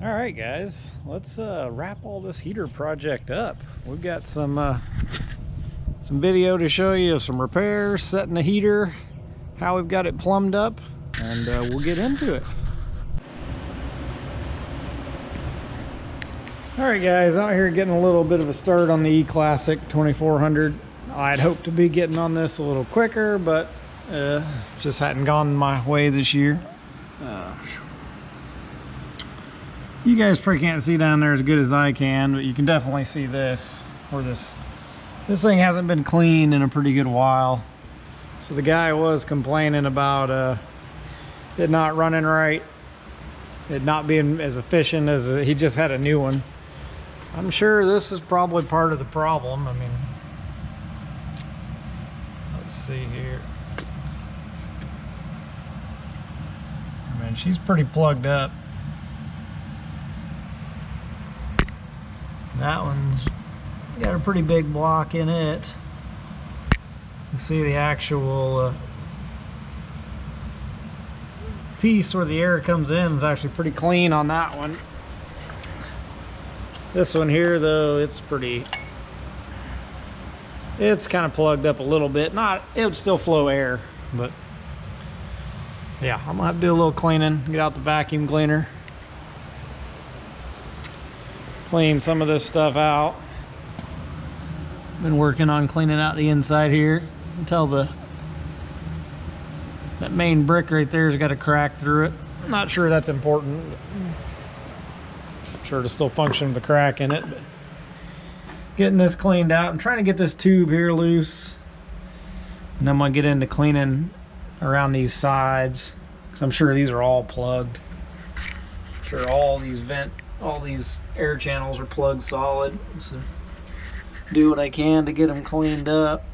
All right, guys, let's wrap all this heater project up. We've got some video to show you of some repairs, setting the heater, how we've got it plumbed up, and we'll get into it. All right, guys, out here getting a little bit of a start on the E-Classic 2400. I'd hoped to be getting on this a little quicker, but just hadn't gone my way this year. You guys probably can't see down there as good as I can, but you can definitely see this, where this thing hasn't been cleaned in a pretty good while. So the guy was complaining about it not running right, it not being as efficient as he just had a new one. I'm sure this is probably part of the problem. I mean, let's see here. I mean, she's pretty plugged up. That one's got a pretty big block in it. You can see the actual piece where the air comes in is actually pretty clean on that one. This one here, though, it's kind of plugged up a little bit. It would still flow air, but yeah, I'm gonna have to do a little cleaning, get out the vacuum cleaner, clean some of this stuff out. Been working on cleaning out the inside here. You can tell that main brick right there's got a crack through it. I'm not sure that's important, but I'm sure it'll still function with the crack in it. But getting this cleaned out. I'm trying to get this tube here loose, and I'm gonna get into cleaning around these sides, because I'm sure these are all plugged. I'm sure all these air channels are plugged solid. So do what I can to get them cleaned up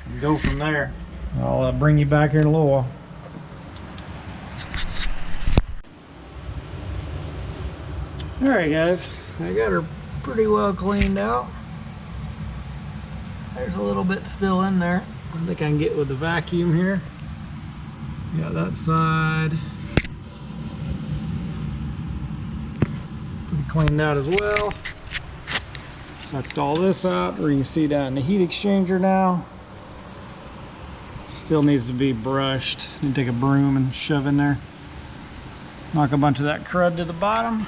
and go from there. I'll bring you back here in a little while. All right, guys, I got her pretty well cleaned out. There's a little bit still in there. I think I can get with the vacuum here. Got that side pretty cleaned out as well. Sucked all this out, where you can see down in the heat exchanger now. Still needs to be brushed. You take a broom and shove in there. Knock a bunch of that crud to the bottom.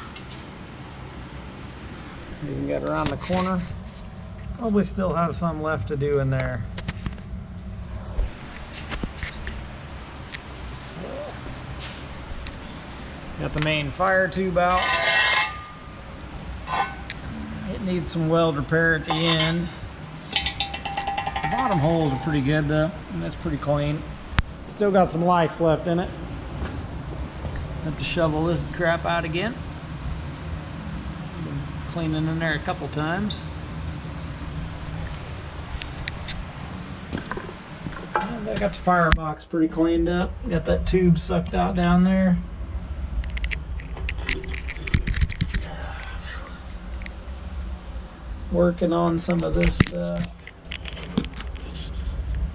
You can get around the corner. Probably still have some left to do in there. Got the main fire tube out. It needs some weld repair at the end. The bottom holes are pretty good though, and that's pretty clean. Still got some life left in it. Have to shovel this crap out again. Been cleaning in there a couple times. And I got the firebox pretty cleaned up. Got that tube sucked out down there. Working on some of this stuff.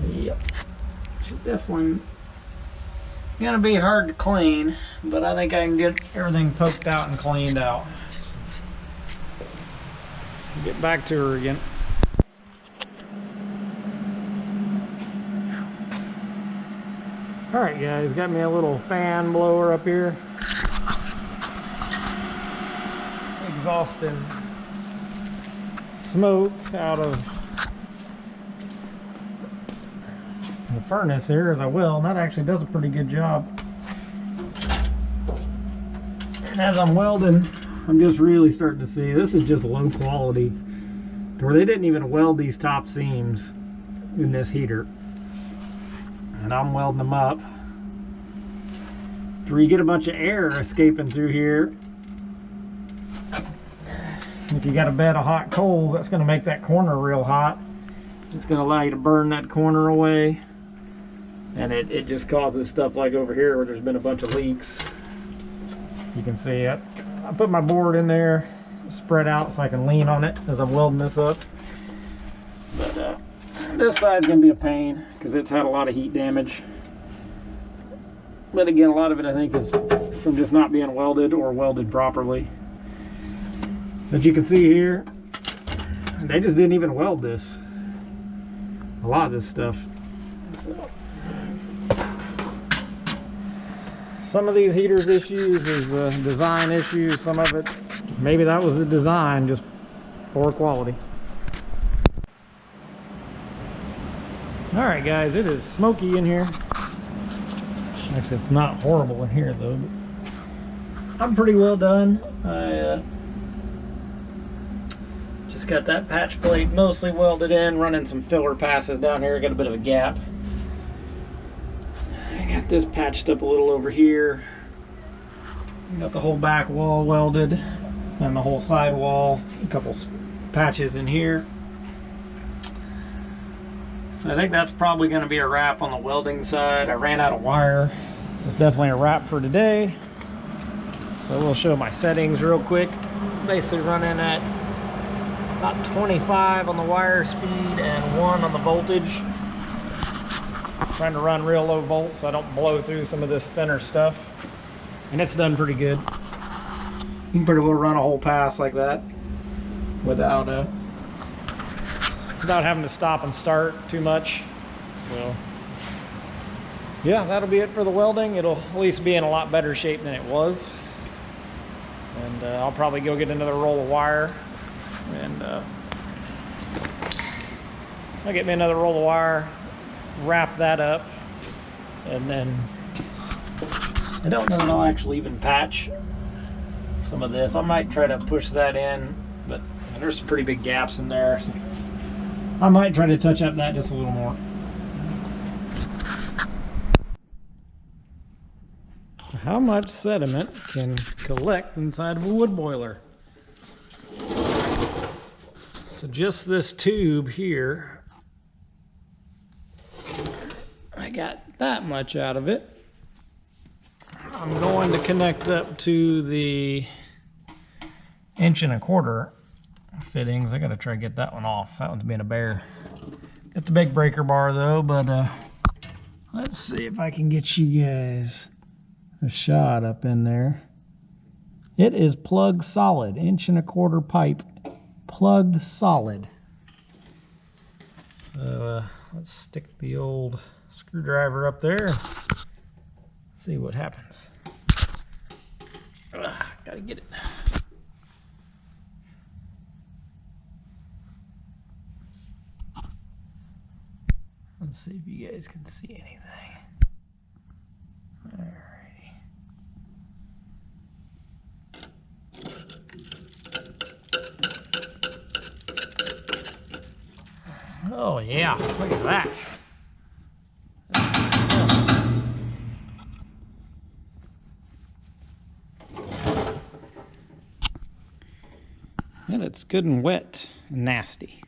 Yep. Should definitely gonna be hard to clean, but I think I can get everything poked out and cleaned out. Get back to her again. All right, guys, got me a little fan blower up here. Exhausting smoke out of the furnace here, as I will, and that actually does a pretty good job. And as I'm welding, I'm just really starting to see this is just low quality, to where they didn't even weld these top seams in this heater, and I'm welding them up to where you get a bunch of air escaping through here. If you got a bed of hot coals, that's going to make that corner real hot. It's going to allow you to burn that corner away. And it just causes stuff like over here where there's been a bunch of leaks. You can see it. I put my board in there, spread out so I can lean on it as I'm welding this up. But this side's going to be a pain because it's had a lot of heat damage. But again, a lot of it I think is from just not being welded or welded properly. But you can see here, they just didn't even weld this. A lot of this stuff. So, some of these heaters issues is design issues. Some of it, maybe that was the design, just poor quality. All right, guys, it is smoky in here. Actually, it's not horrible in here though. But I'm pretty well done. I just got that patch plate mostly welded in, running some filler passes down here. Got a bit of a gap. I got this patched up a little over here. Got the whole back wall welded and the whole side wall. A couple patches in here. So I think that's probably going to be a wrap on the welding side. I ran out of wire. This is definitely a wrap for today. So we'll show my settings real quick. Basically running at about 25 on the wire speed and 1 on the voltage. Trying to run real low volts so I don't blow through some of this thinner stuff. And it's done pretty good. You can pretty well run a whole pass like that without having to stop and start too much. So yeah, that'll be it for the welding. It'll at least be in a lot better shape than it was. And I'll probably go get another roll of wire. And I'll get me another roll of wire, wrap that up, and then I don't know that I'll actually even patch some of this. I might try to push that in, but there's some pretty big gaps in there. So I might try to touch up that just a little more. How much sediment can collect inside of a wood boiler? So just this tube here, I got that much out of it. I'm going to connect up to the 1.25" fittings. I gotta try to get that one off. That one's being a bear. Got the big breaker bar though, but let's see if I can get you guys a shot up in there. It is plug solid, 1.25" pipe, plugged solid. So let's stick the old screwdriver up there. See what happens. Gotta get it. Let's see if you guys can see anything. Alrighty. Oh yeah, look at that. And it's good and wet and nasty.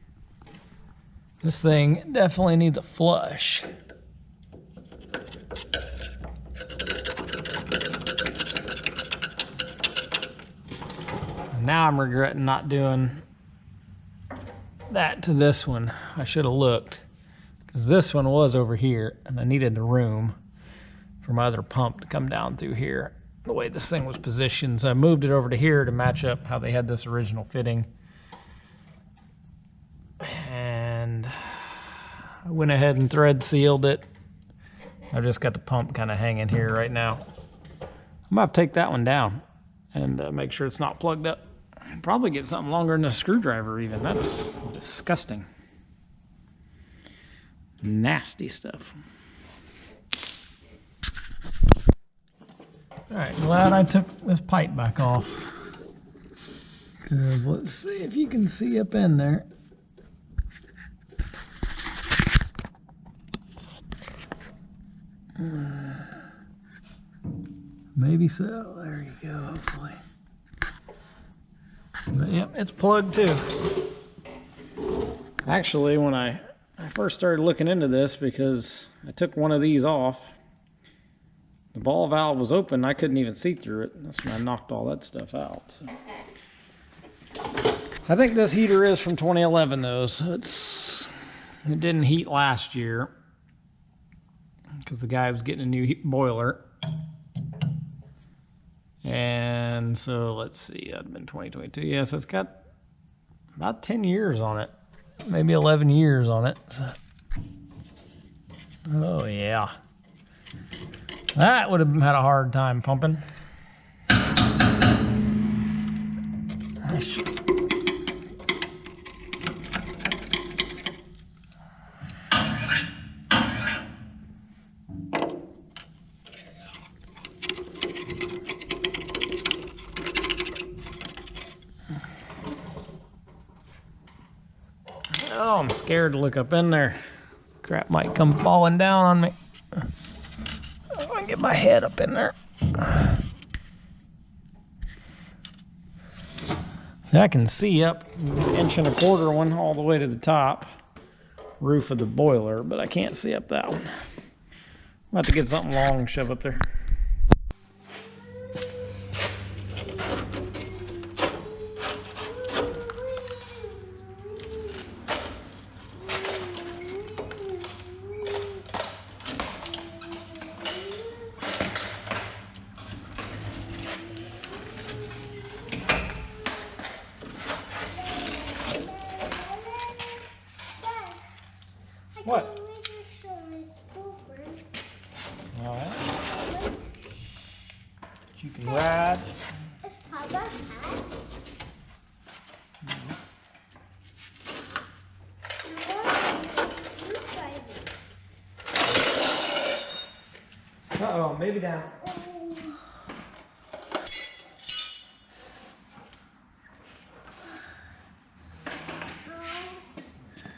This thing definitely needs a flush. And now I'm regretting not doing that to this one. I should have looked, because this one was over here and I needed the room for my other pump to come down through here. The way this thing was positioned, so I moved it over to here to match up how they had this original fitting. And I went ahead and thread sealed it. I've just got the pump kind of hanging here right now. I'm about to take that one down and make sure it's not plugged up. Probably get something longer than a screwdriver even. That's disgusting. Nasty stuff. All right, glad I took this pipe back off. Because let's see if you can see up in there. Maybe so. There you go, hopefully. But yep, it's plugged too. Actually, when I first started looking into this, because I took one of these off, the ball valve was open. I couldn't even see through it. That's when I knocked all that stuff out. So I think this heater is from 2011 though, so it didn't heat last year because the guy was getting a new boiler. And so let's see, that'd been 2022. Yeah, so it's got about 10 years on it, maybe 11 years on it. So, oh yeah, that would have had a hard time pumping. Oh, I'm scared to look up in there. Crap might come falling down on me. I'm gonna get my head up in there. See, I can see up 1.25 inch one all the way to the top roof of the boiler, but I can't see up that one. I'll have to get something long and shove up there. What? All right. You can ride. Is Papa's hat? Uh-oh, maybe down.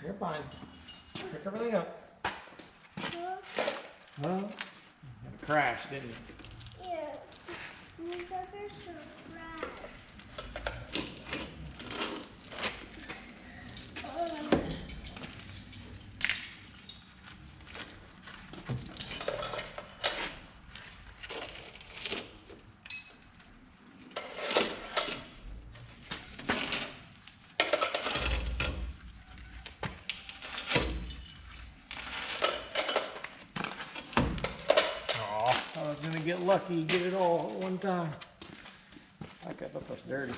You're fine. Pick everything up. Well, you crashed, didn't you? Yeah. Screwdriver's surprise. I was gonna get lucky, get it all at one time. Okay, that's such dirty.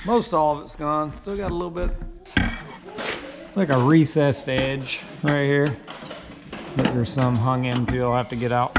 Most all of it's gone. Still got a little bit. It's like a recessed edge right here. But there's some hung into. I'll have to get out.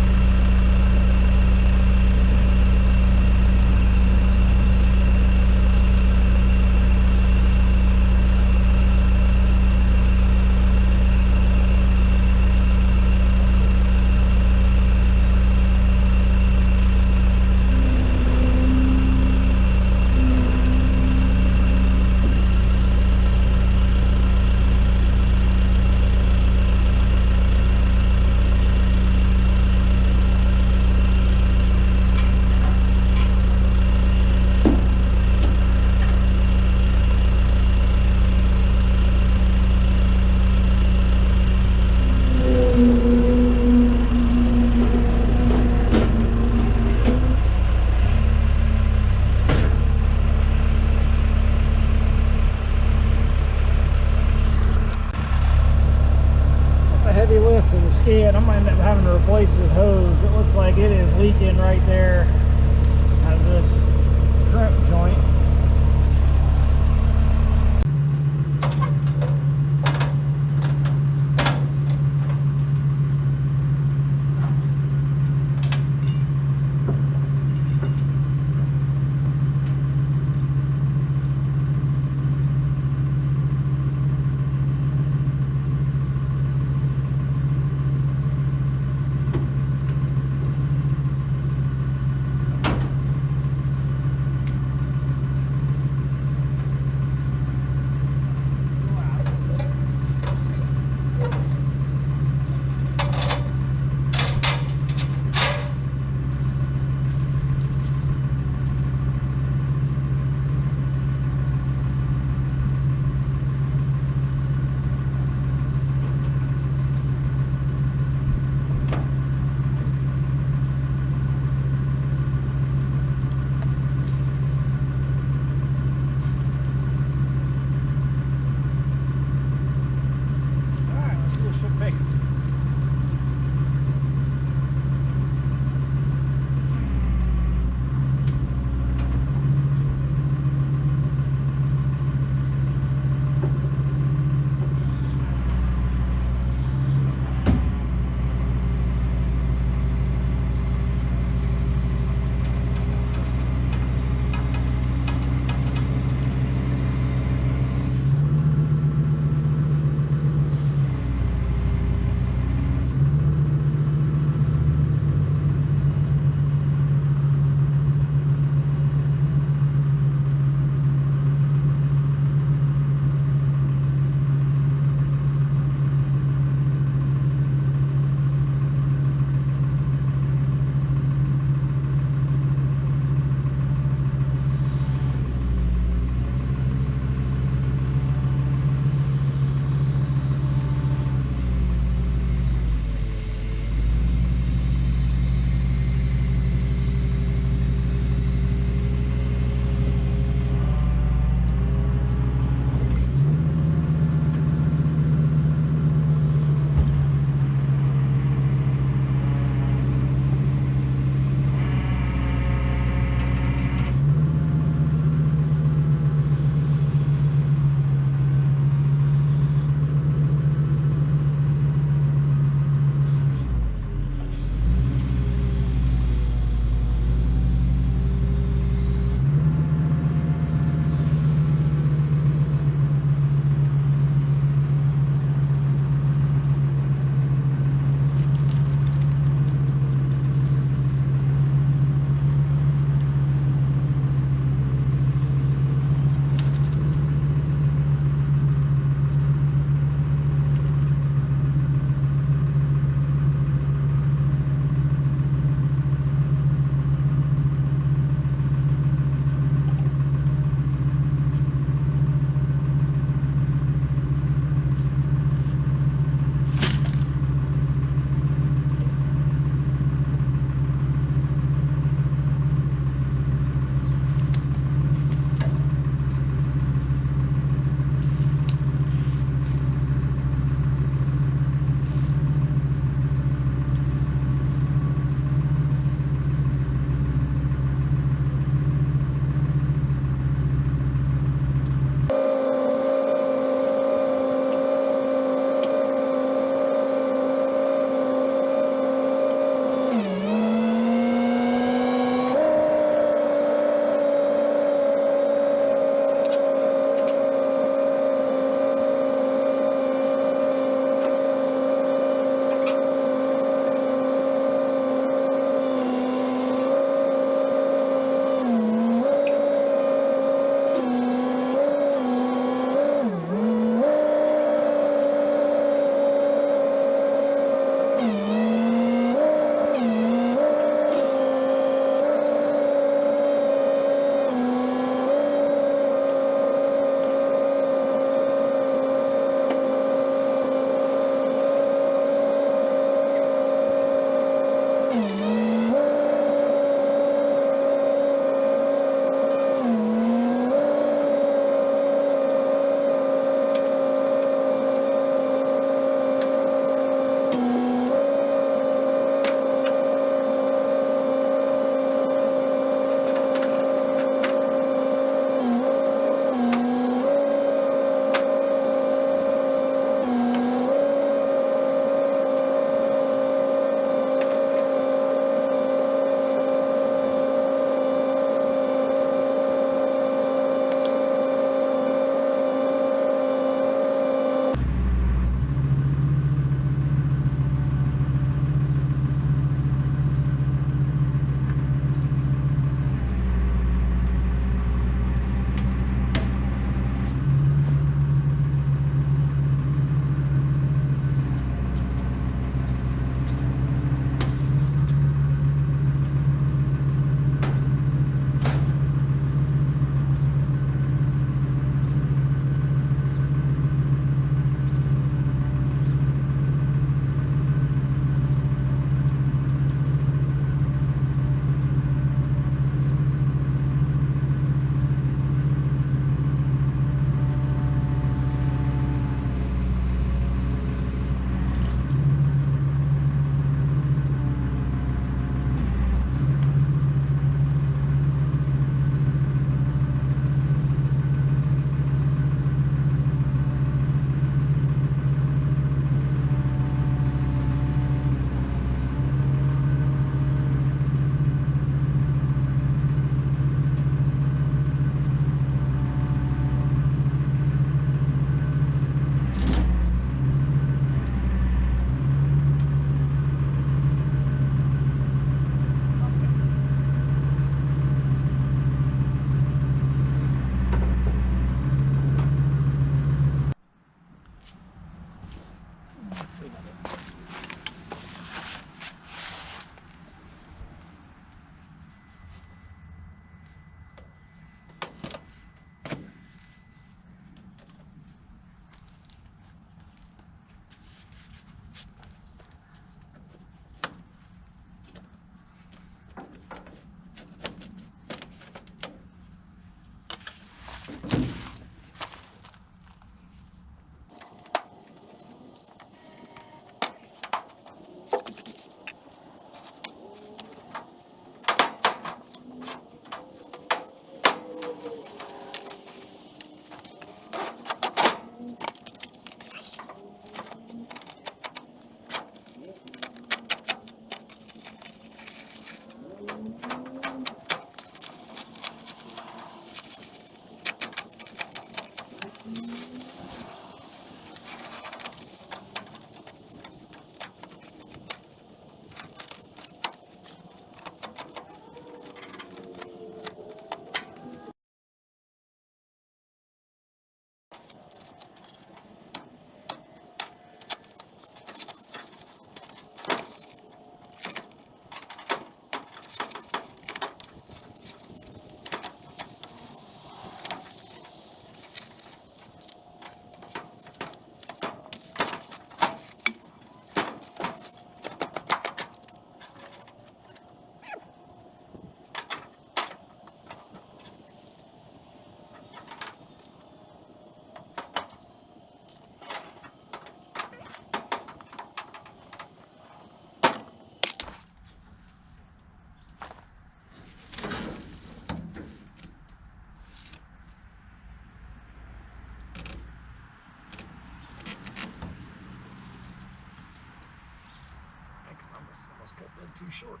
short.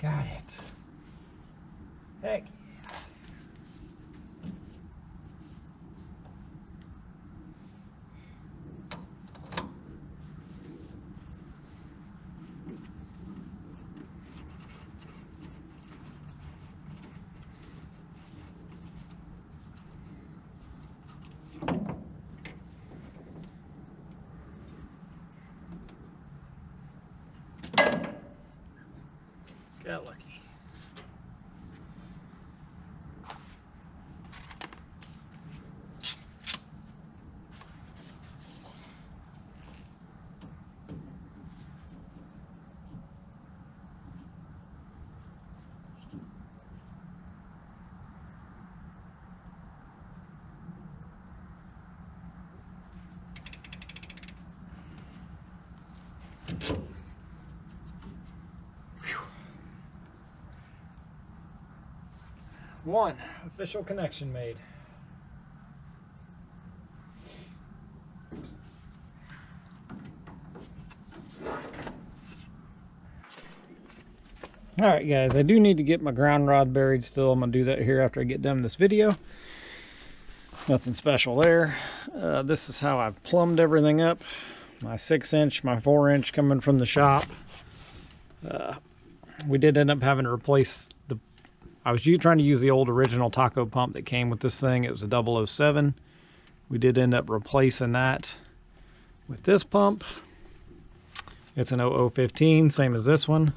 Got it. Heck yeah. Got lucky. One official connection made. All right, guys, I do need to get my ground rod buried still. I'm gonna do that here after I get done with this video. Nothing special there. This is how I've plumbed everything up. My 6-inch, my 4-inch coming from the shop. We did end up having to replace the, I was trying to use the old original Taco pump that came with this thing. It was a 007. We did end up replacing that with this pump. It's an 0015, same as this one.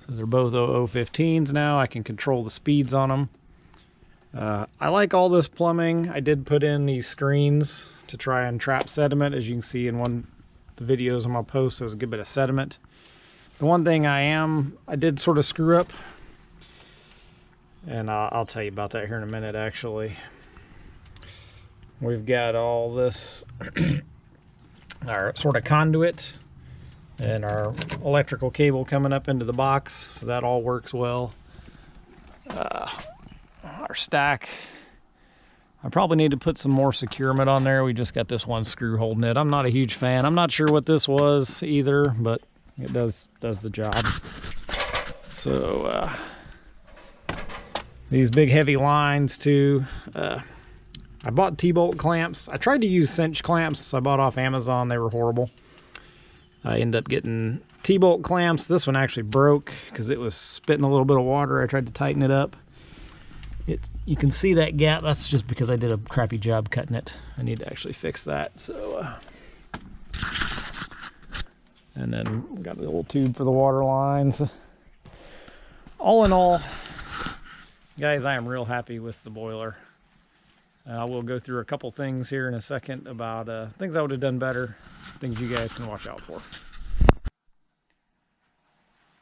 So they're both 0015s now. I can control the speeds on them. I like all this plumbing. I did put in these screens to try and trap sediment. As you can see in one of the videos on my post, there was a good bit of sediment. The one thing I did sort of screw up, and I'll tell you about that here in a minute, actually. We've got all this, our sort of conduit and our electrical cable coming up into the box, so that all works well. Our stack, I probably need to put some more securement on there. We just got this one screw holding it. I'm not a huge fan. I'm not sure what this was either, but it does the job. So these big heavy lines too. I bought T-bolt clamps. I tried to use cinch clamps I bought off Amazon. They were horrible. I ended up getting T-bolt clamps. This one actually broke because it was spitting a little bit of water. I tried to tighten it up. You can see that gap. That's just because I did a crappy job cutting it. I need to actually fix that. So, and then we got the little tube for the water lines. All in all, guys, I am real happy with the boiler. I will go through a couple things here in a second about things I would have done better, things you guys can watch out for.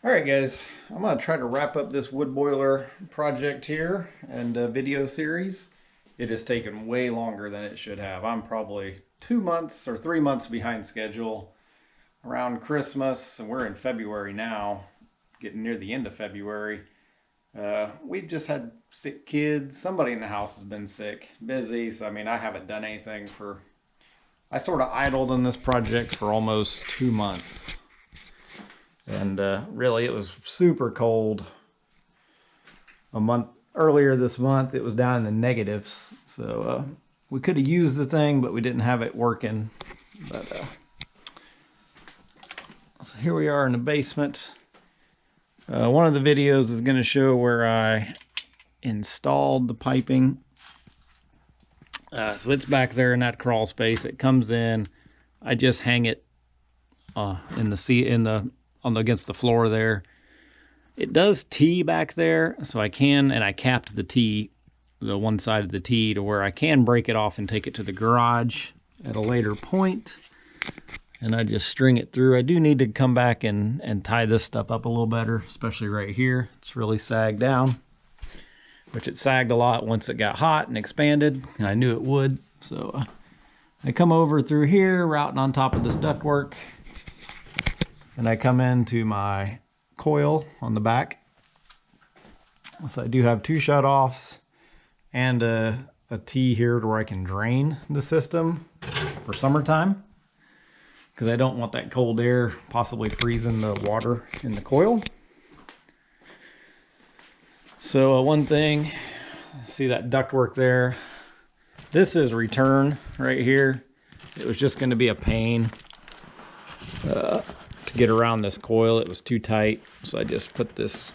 All right, guys, I'm going to try to wrap up this wood boiler project here and video series. It has taken way longer than it should have. I'm probably 2 months or 3 months behind schedule. Around Christmas, and we're in February now, getting near the end of February. We've just had sick kids. Somebody in the house has been sick, busy. So, I mean, I haven't done anything for, I sort of idled on this project for almost 2 months. And really, it was super cold. A month earlier this month, it was down in the negatives. So we could have used the thing, but we didn't have it working. But so here we are in the basement. One of the videos is going to show where I installed the piping. So it's back there in that crawl space. It comes in. I just hang it against the floor there. It does tee back there, so I can, and I capped the tee, the one side of the tee, to where I can break it off and take it to the garage at a later point. And I just string it through. I do need to come back and tie this stuff up a little better, especially right here. It's really sagged down, which it sagged a lot once it got hot and expanded, and I knew it would. So I come over through here, routing on top of this ductwork, and I come into my coil on the back. So I do have 2 shutoffs and a T here to where I can drain the system for summertime, because I don't want that cold air possibly freezing the water in the coil. So one thing, see that ductwork there? This is return right here. It was just going to be a pain to get around this coil. It was too tight, so I just put this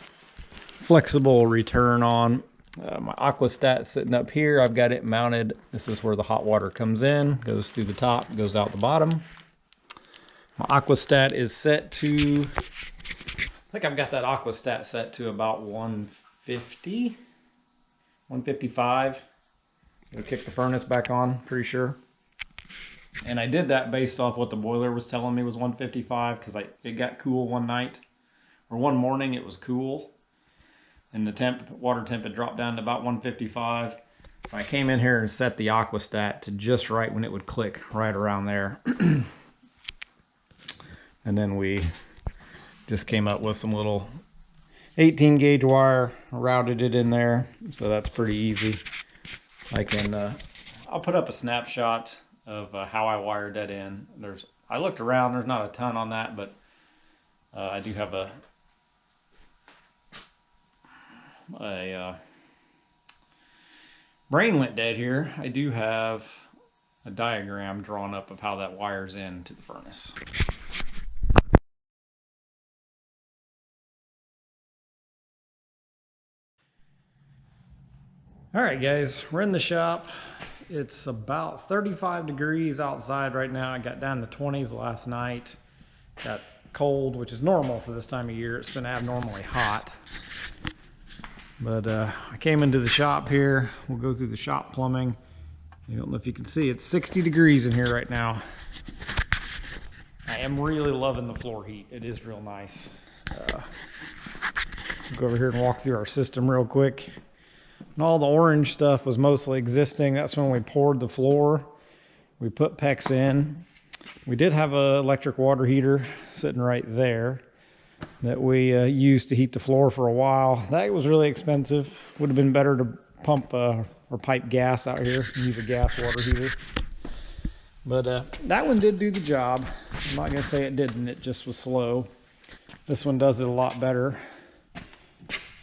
flexible return on. My Aquastat sitting up here. I've got it mounted. This is where the hot water comes in, goes through the top, goes out the bottom. My Aquastat is set to, I think I've got that Aquastat set to about 150, 155. It'll kick the furnace back on, pretty sure. And I did that based off what the boiler was telling me was 155, because it got cool one night, or one morning it was cool. And the water temp had dropped down to about 155. So I came in here and set the Aquastat to just right when it would click, right around there. And then we just came up with some little 18 gauge wire, routed it in there. So that's pretty easy. I'll put up a snapshot of how I wired that in. I looked around, there's not a ton on that, but I do have a brain went dead here. I do have a diagram drawn up of how that wires into the furnace. All right, guys, we're in the shop. It's about 35 degrees outside right now. I got down to 20s last night. Got cold, which is normal for this time of year. It's been abnormally hot. But I came into the shop here. We'll go through the shop plumbing. I don't know if you can see, it's 60 degrees in here right now. I am really loving the floor heat. It is real nice. Go over here and walk through our system real quick. And all the orange stuff was mostly existing. That's when we poured the floor. We put PEX in. We did have an electric water heater sitting right there that we used to heat the floor for a while. That was really expensive. Would have been better to pump or pipe gas out here and use a gas water heater. But that one did do the job. I'm not gonna say it didn't, it just was slow. This one does it a lot better.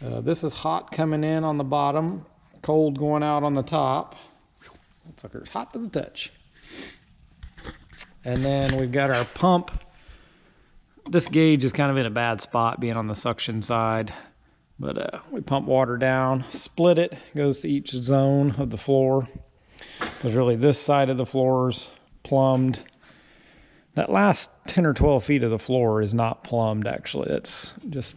This is hot coming in on the bottom, cold going out on the top. That sucker's hot to the touch. And then we've got our pump. This gauge is kind of in a bad spot being on the suction side, but we pump water down, split it, goes to each zone of the floor. Because really this side of the floor is plumbed. That last 10 or 12 feet of the floor is not plumbed actually. It's just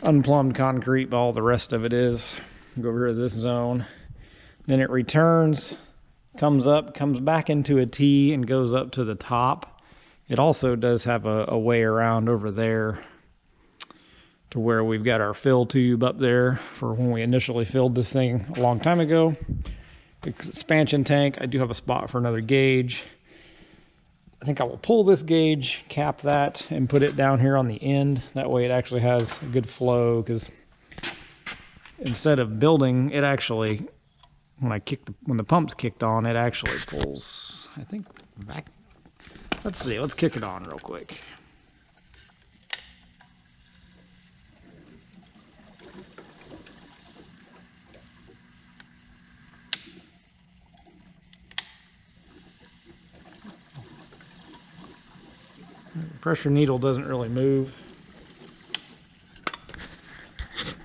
unplumbed concrete, but all the rest of it is. Go over here to this zone. Then it returns, comes up, comes back into a T and goes up to the top. It also does have a way around over there to where we've got our fill tube up there for when we initially filled this thing a long time ago. Expansion tank, I do have a spot for another gauge. I think I will pull this gauge, cap that, and put it down here on the end. That way it actually has a good flow, because instead of building, it actually, when the pump's kicked on, it actually pulls, I think, back. Let's see, let's kick it on real quick. The pressure needle doesn't really move.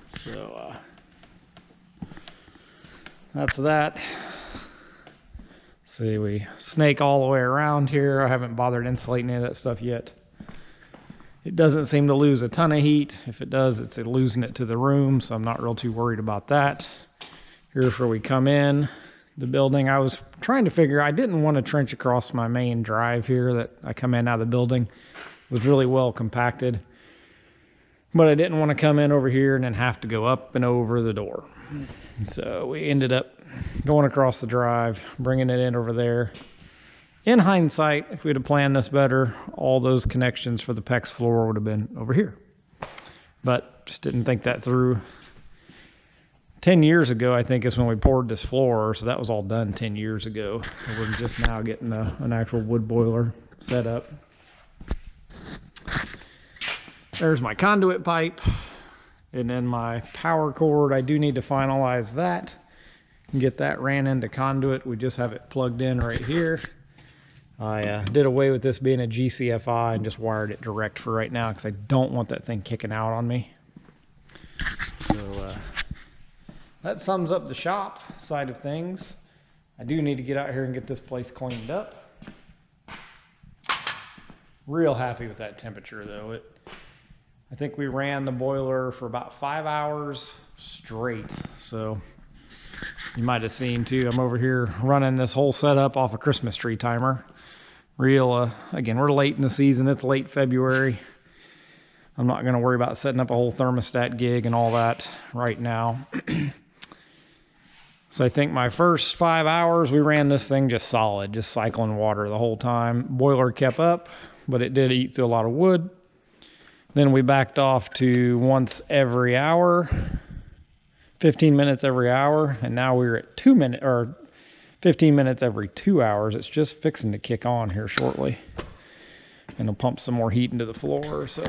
So that's that. See, we snake all the way around here. I haven't bothered insulating any of that stuff yet. It doesn't seem to lose a ton of heat. If it does, it's losing it to the room, so I'm not real too worried about that. Here's where we come in the building. I was trying to figure, I didn't want to trench across my main drive here that I come in out of the building. It was really well compacted. But I didn't want to come in over here and then have to go up and over the door. So we ended up going across the drive, bringing it in over there. In hindsight, if we'd have planned this better, all those connections for the PEX floor would have been over here. But just didn't think that through. 10 years ago, I think, is when we poured this floor, so that was all done 10 years ago. So we're just now getting an actual wood boiler set up. There's my conduit pipe. And then my power cord, I do need to finalize that and get that ran into conduit. We just have it plugged in right here. I did away with this being a GCFI and just wired it direct for right now because I don't want that thing kicking out on me. So that sums up the shop side of things. I do need to get out here and get this place cleaned up. Real happy with that temperature though. I think we ran the boiler for about 5 hours straight. So you might have seen too, I'm over here running this whole setup off a Christmas tree timer. Again, we're late in the season. It's late February. I'm not going to worry about setting up a whole thermostat gig and all that right now. So I think my first 5 hours, we ran this thing just solid, just cycling water the whole time. Boiler kept up, but it did eat through a lot of wood. Then we backed off to once every hour, 15 minutes every hour, and now we're at 15 minutes every 2 hours. It's just fixing to kick on here shortly. And it'll pump some more heat into the floor. So,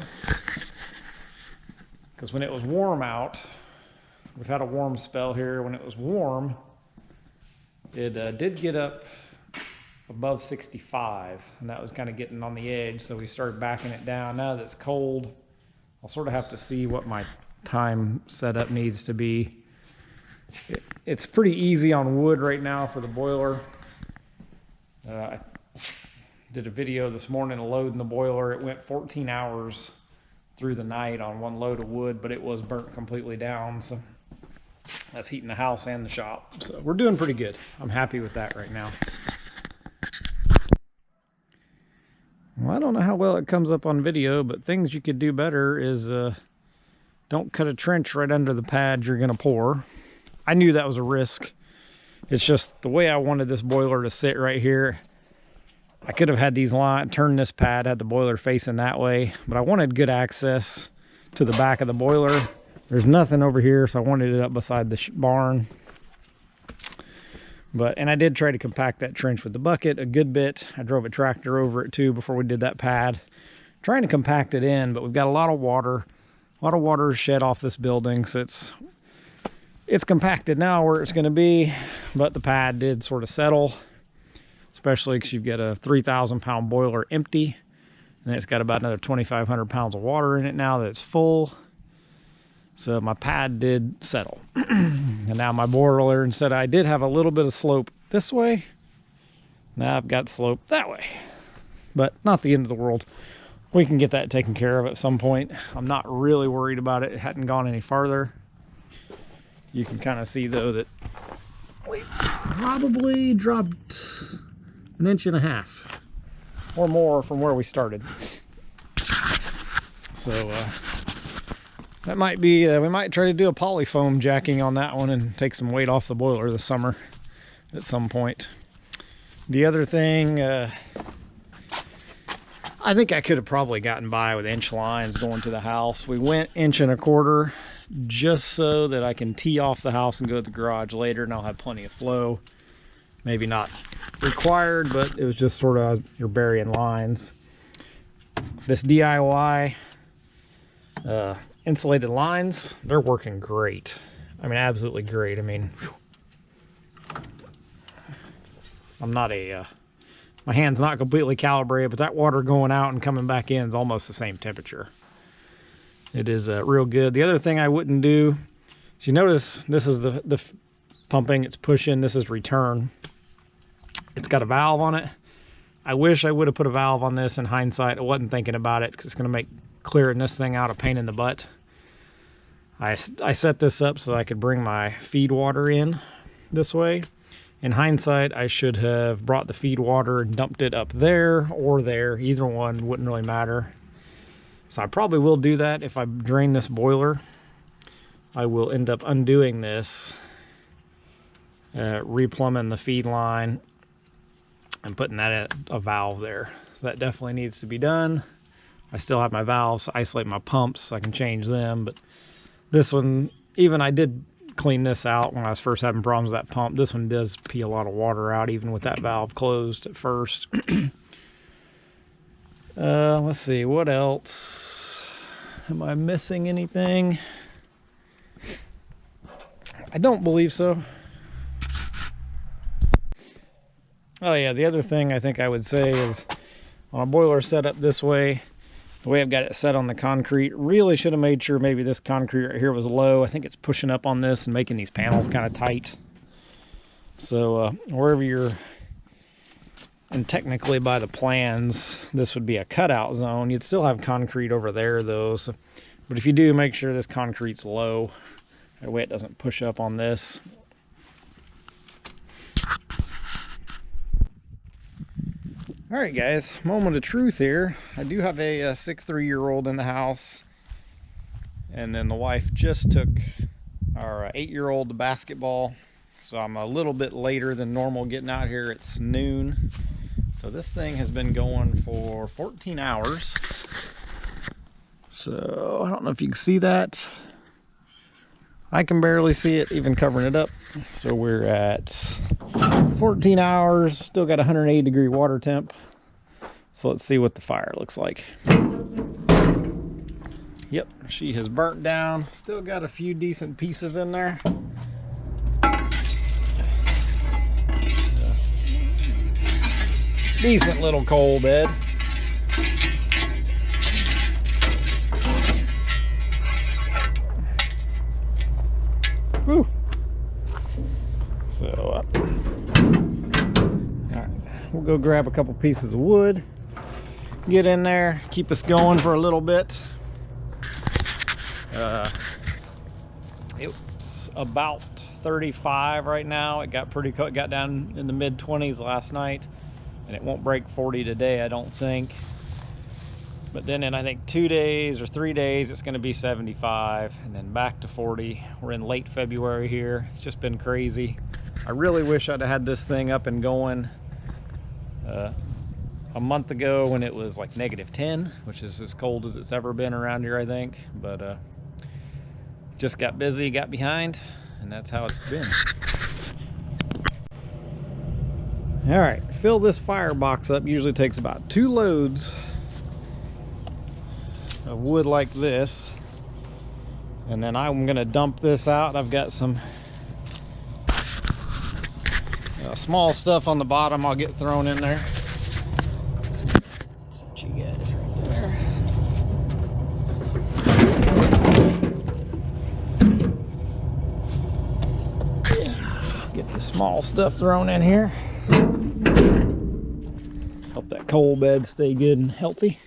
because when it was warm out, we've had a warm spell here. When it was warm, it did get up above 65, and that was kind of getting on the edge, so we started backing it down. Now that it's cold, I'll sort of have to see what my time setup needs to be. It's pretty easy on wood right now for the boiler. I did a video this morning of loading the boiler. It went 14 hours through the night on one load of wood, but it was burnt completely down, so that's heating the house and the shop. So we're doing pretty good. I'm happy with that right now. Well, I don't know how well it comes up on video, but things you could do better is don't cut a trench right under the pad you're going to pour. I knew that was a risk. It's just the way I wanted this boiler to sit right here. I could have had these lines, turned this pad, had the boiler facing that way, but I wanted good access to the back of the boiler. There's nothing over here, so I wanted it up beside the barn. And I did try to compact that trench with the bucket a good bit. I drove a tractor over it too before we did that pad. Trying to compact it in, but we've got a lot of water. A lot of water is shed off this building, so it's compacted now where it's going to be, but the pad did sort of settle, especially because you've got a 3,000 pound boiler empty, and it's got about another 2,500 pounds of water in it now that it's full. So my pad did settle. And now my boiler, instead I did have a little bit of slope this way, now I've got slope that way, but not the end of the world. We can get that taken care of at some point. I'm not really worried about it. It hadn't gone any farther. You can kind of see though that we probably dropped 1.5 inches or more from where we started. So that might be, we might try to do a polyfoam jacking on that one and take some weight off the boiler this summer at some point. The other thing, I think I could have probably gotten by with inch lines going to the house. We went 1.25 inches just so that I can tee off the house and go to the garage later, and I'll have plenty of flow. Maybe not required, but it was just sort of you're burying lines. This DIY insulated lines, they're working great. I mean, absolutely great. I mean, I'm not my hand's not completely calibrated, but that water going out and coming back in is almost the same temperature. It is real good. The other thing I wouldn't do is, you notice this is the pumping, it's pushing, this is return. It's got a valve on it. I wish I would have put a valve on this in hindsight. I wasn't thinking about it because it's going to make clearing this thing out a pain in the butt. I set this up so I could bring my feed water in this way. In hindsight, I should have brought the feed water and dumped it up there or there. Either one wouldn't really matter. So I probably will do that if I drain this boiler. I will end up undoing this, replumbing the feed line, and putting that at a valve there. So that definitely needs to be done. I still have my valves to isolate my pumps, so I can change them. But this one, even I did clean this out when I was first having problems with that pump. This one does pee a lot of water out, even with that valve closed at first. Let's see, what else? Am I missing anything? I don't believe so. Oh yeah, the other thing I think I would say is on a boiler set up this way, the way I've got it set on the concrete, really should have made sure maybe this concrete right here was low. I think it's pushing up on this and making these panels kind of tight. So wherever you're, and technically by the plans, this would be a cutout zone. You'd still have concrete over there though. So, but if you do, make sure this concrete's low. That way it doesn't push up on this. All right, guys, moment of truth here. I do have a 6'3" in the house, and then the wife just took our 8-year-old to basketball, so I'm a little bit later than normal getting out here. It's noon, so this thing has been going for 14 hours. So I don't know if you can see that. I can barely see it, even covering it up. So we're at 14 hours, still got 180-degree water temp. So let's see what the fire looks like. Yep, she has burnt down. Still got a few decent pieces in there. Decent little coal bed. Woo. So, all right, we'll go grab a couple pieces of wood, get in there, keep us going for a little bit. It's about 35 right now. It got pretty cold. It got down in the mid-20s last night, and it won't break 40 today, I don't think. But then in, I think, 2 days or 3 days, it's going to be 75 and then back to 40. We're in late February here. It's just been crazy. I really wish I'd have had this thing up and going a month ago when it was like -10, which is as cold as it's ever been around here, I think. But just got busy, got behind, and that's how it's been. All right, fill this firebox up. Usually takes about 2 loads of wood like this, and then I'm gonna dump this out. I've got some small stuff on the bottom I'll get thrown in there. Set you guys right there. Get the small stuff thrown in here. Help that coal bed stay good and healthy.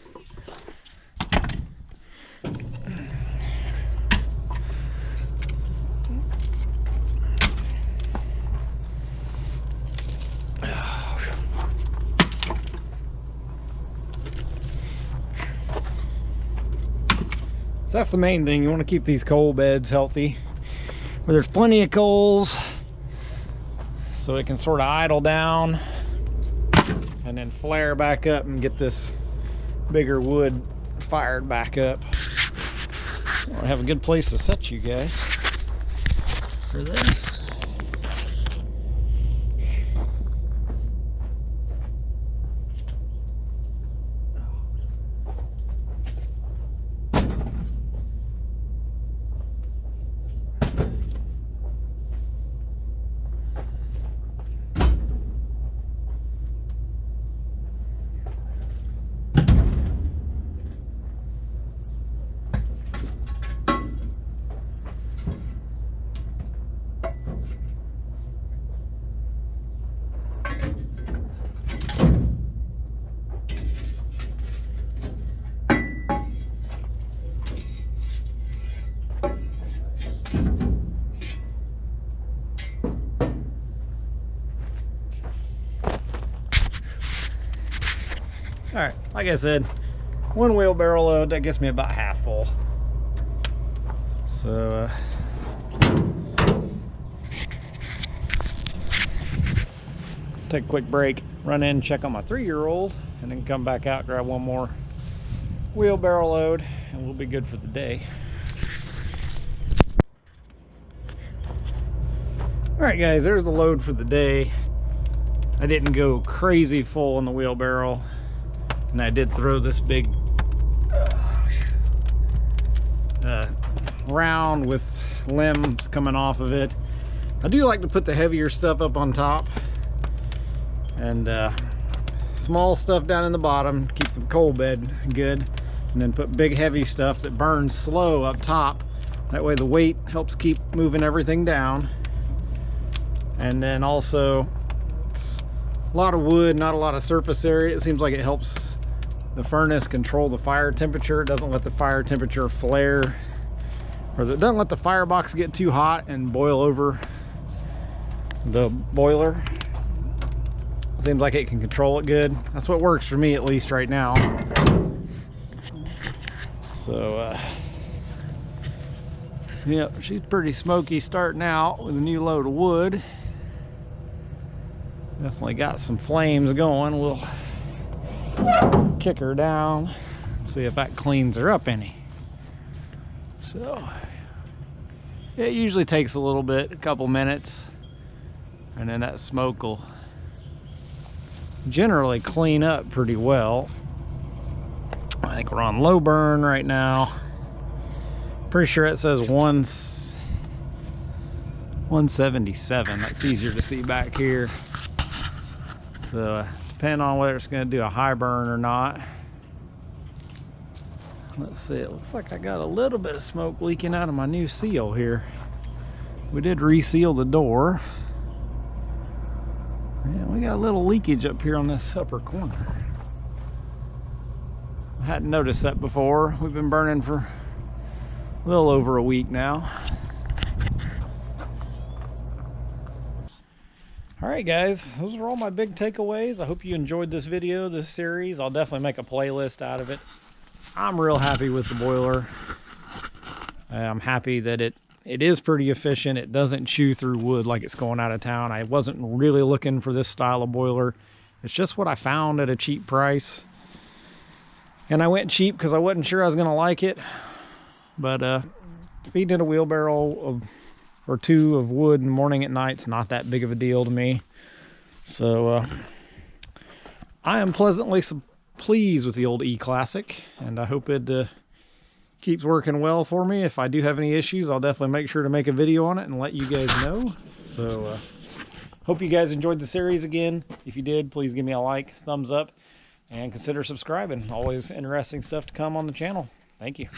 So that's the main thing. You want to keep these coal beds healthy, where there's plenty of coals, so it can sort of idle down and then flare back up and get this bigger wood fired back up. I want to have a good place to set you guys for this. All right, like I said, 1 wheelbarrow load, that gets me about half full. So, take a quick break, run in, check on my 3-year-old, and then come back out, grab 1 more wheelbarrow load, and we'll be good for the day. All right, guys, there's the load for the day. I didn't go crazy full in the wheelbarrow. And I did throw this big round with limbs coming off of it. I do like to put the heavier stuff up on top and small stuff down in the bottom, keep the coal bed good, and then put big heavy stuff that burns slow up top. That way the weight helps keep moving everything down. And then also, it's a lot of wood, not a lot of surface area. It seems like it helps the furnace control the fire temperature. It doesn't let the fire temperature flare, or it doesn't let the firebox get too hot and boil over the boiler. Seems like it can control it good. That's what works for me, at least right now. So yeah, she's pretty smoky starting out with a new load of wood. Definitely got some flames going. We'll kick her down, see if that cleans her up any. So it usually takes a little bit, a couple minutes, and then that smoke will generally clean up pretty well. I think we're on low burn right now. Pretty sure it says 177. That's easier to see back here. So depending on whether it's going to do a high burn or not. Let's see, it looks like I got a little bit of smoke leaking out of my new seal here. We did reseal the door. Yeah, we got a little leakage up here on this upper corner. I hadn't noticed that before. We've been burning for a little over a week now. All right, guys, those are all my big takeaways. I hope you enjoyed this video, this series. I'll definitely make a playlist out of it. I'm real happy with the boiler. I'm happy that it is pretty efficient. It doesn't chew through wood like it's going out of town. I wasn't really looking for this style of boiler. It's just what I found at a cheap price. And I went cheap because I wasn't sure I was going to like it. But feeding it a wheelbarrow or two of wood in the morning and night's not that big of a deal to me. So I am pleasantly pleased with the old E-Classic, and I hope it keeps working well for me. If I do have any issues, I'll definitely make sure to make a video on it and let you guys know. So hope you guys enjoyed the series again. If you did, please give me a like, thumbs up, and consider subscribing. Always interesting stuff to come on the channel. Thank you.